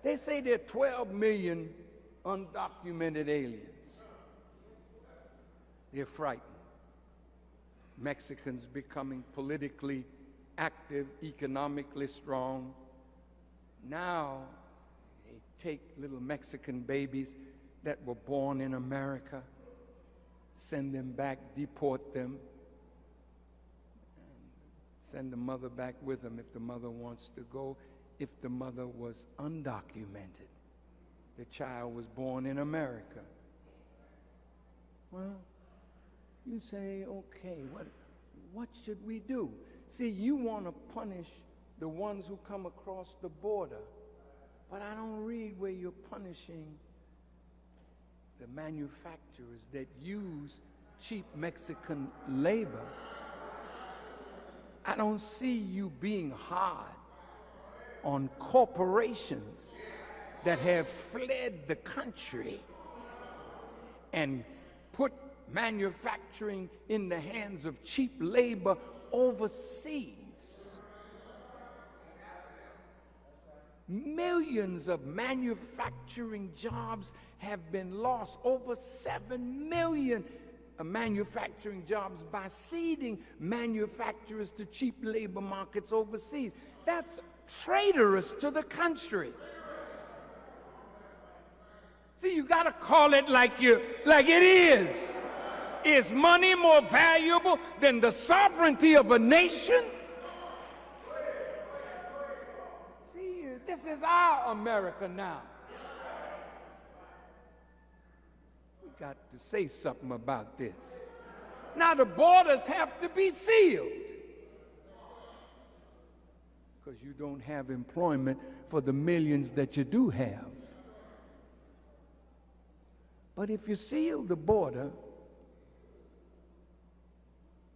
They say there are 12 million undocumented aliens. They're frightened. Mexicans becoming politically active, economically strong. Now, they take little Mexican babies that were born in America, send them back, deport them, and send the mother back with them if the mother wants to go. If the mother was undocumented, the child was born in America. Well, you say, okay, what should we do? See, you want to punish the ones who come across the border, but I don't read where you're punishing the manufacturers that use cheap Mexican labor. I don't see you being hard on corporations that have fled the country and put manufacturing in the hands of cheap labor overseas. Millions of manufacturing jobs have been lost, over 7 million manufacturing jobs by ceding manufacturers to cheap labor markets overseas. That's traitorous to the country. See, you got to call it like it is. Is money more valuable than the sovereignty of a nation? See, this is our America now. We got to say something about this. Now the borders have to be sealed because you don't have employment for the millions that you do have. But if you seal the border,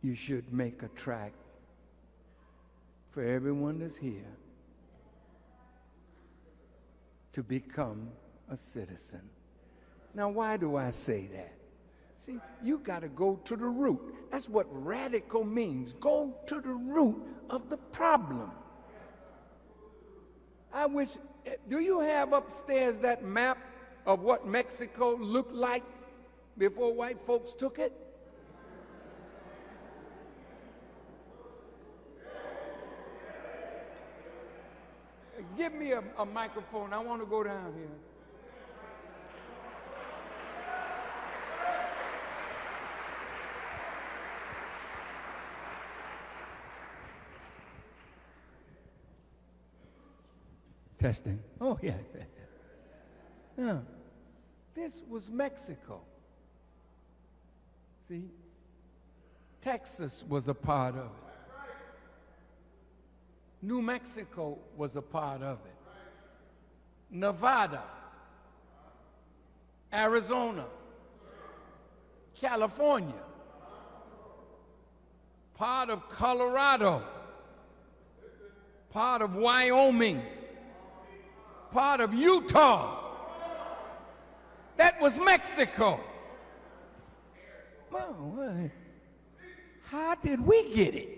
you should make a track for everyone that's here to become a citizen. Now, why do I say that? See, you got to go to the root. That's what radical means. Go to the root of the problem. I wish, do you have upstairs that map of what Mexico looked like before white folks took it? Give me a microphone. I want to go down here. Testing. Oh, yeah. Yeah. This was Mexico. See? Texas was a part of it. New Mexico was a part of it. Nevada, Arizona, California, part of Colorado, part of Wyoming, part of Utah. That was Mexico. Well, how did we get it?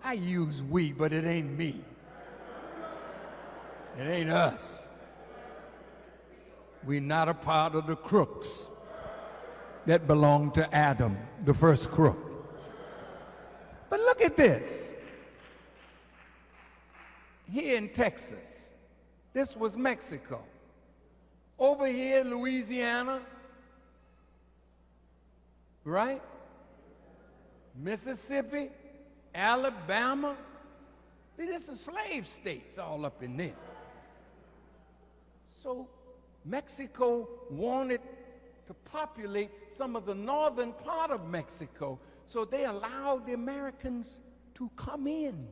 I use we, but it ain't me. It ain't us. We're not a part of the crooks that belonged to Adam, the first crook. But look at this. Here in Texas, this was Mexico. Over here, Louisiana, right? Mississippi, Alabama. See, there's some slave states all up in there. So Mexico wanted to populate some of the northern part of Mexico, so they allowed the Americans to come in.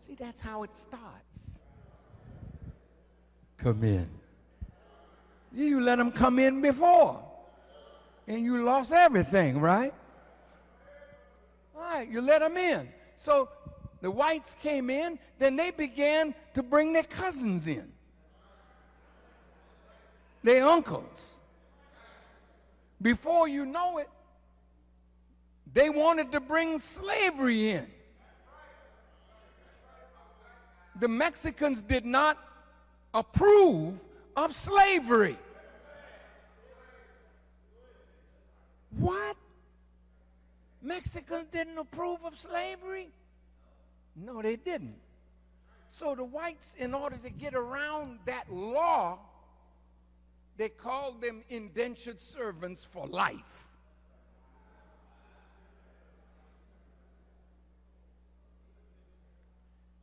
See, that's how it starts. Come in. You let them come in before, and you lost everything, right? All right, you let them in. So the whites came in, then they began to bring their cousins in, their uncles. Before you know it, they wanted to bring slavery in. the Mexicans did not approve of slavery. What? Mexicans didn't approve of slavery? No, they didn't. So the whites, in order to get around that law, they called them indentured servants for life.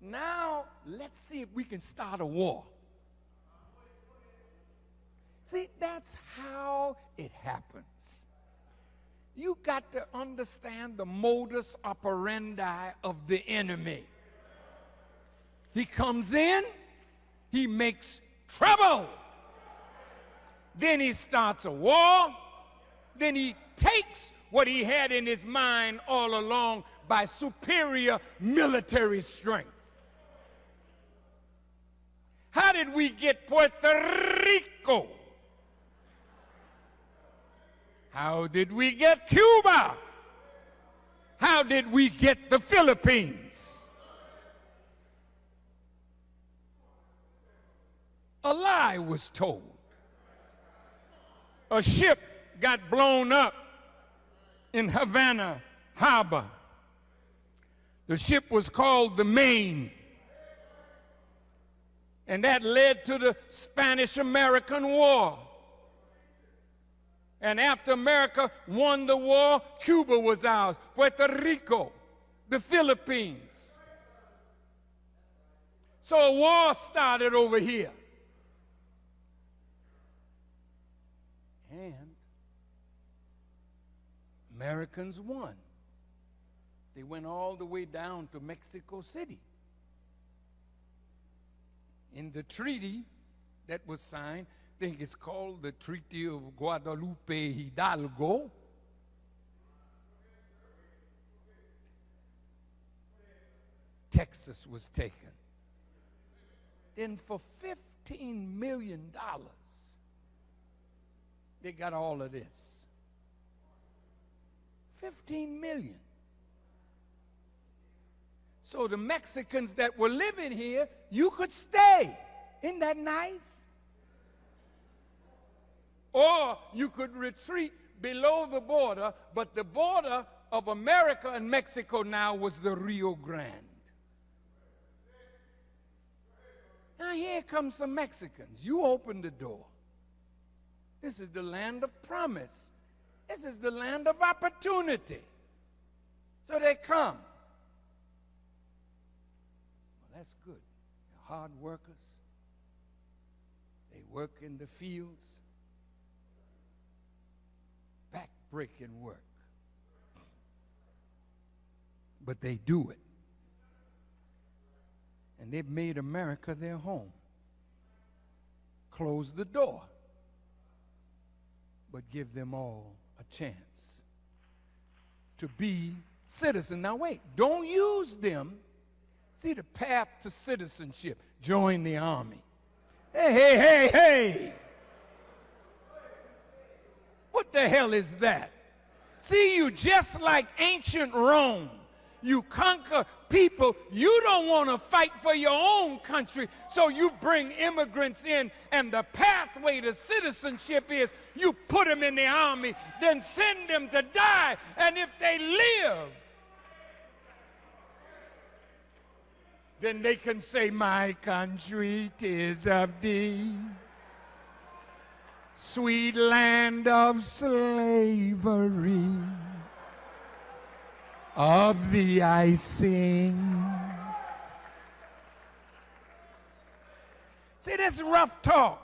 Now, let's see if we can start a war. See, that's how it happens. You got to understand the modus operandi of the enemy. He comes in, he makes trouble. Then he starts a war. Then he takes what he had in his mind all along by superior military strength. How did we get Puerto Rico? How did we get Cuba? How did we get the Philippines? A lie was told. A ship got blown up in Havana Harbor. The ship was called the Maine. And that led to the Spanish-American War. And after America won the war, Cuba was ours, Puerto Rico, the Philippines. So a war started over here. And Americans won. They went all the way down to Mexico City. In the treaty that was signed, I think it's called the Treaty of Guadalupe Hidalgo. Texas was taken. Then for $15 million, they got all of this. 15 million. So the Mexicans that were living here, you could stay. Isn't that nice? Or you could retreat below the border, but the border of America and Mexico now was the Rio Grande. Now here comes some Mexicans. You open the door. This is the land of promise. This is the land of opportunity. So they come. Well, that's good. They're hard workers. They work in the fields. Back-breaking work. But they do it. And they've made America their home. Close the door. But give them all a chance to be citizens. Now wait, don't use them. See the path to citizenship. Join the army. Hey, hey, hey, hey. What the hell is that? See, you just like ancient Rome. You conquer people. You don't want to fight for your own country, so you bring immigrants in, and the pathway to citizenship is you put them in the army, then send them to die, and if they live, then they can say, my country, 'tis of thee, sweet land of slavery. Of thee I sing. See, this is rough talk.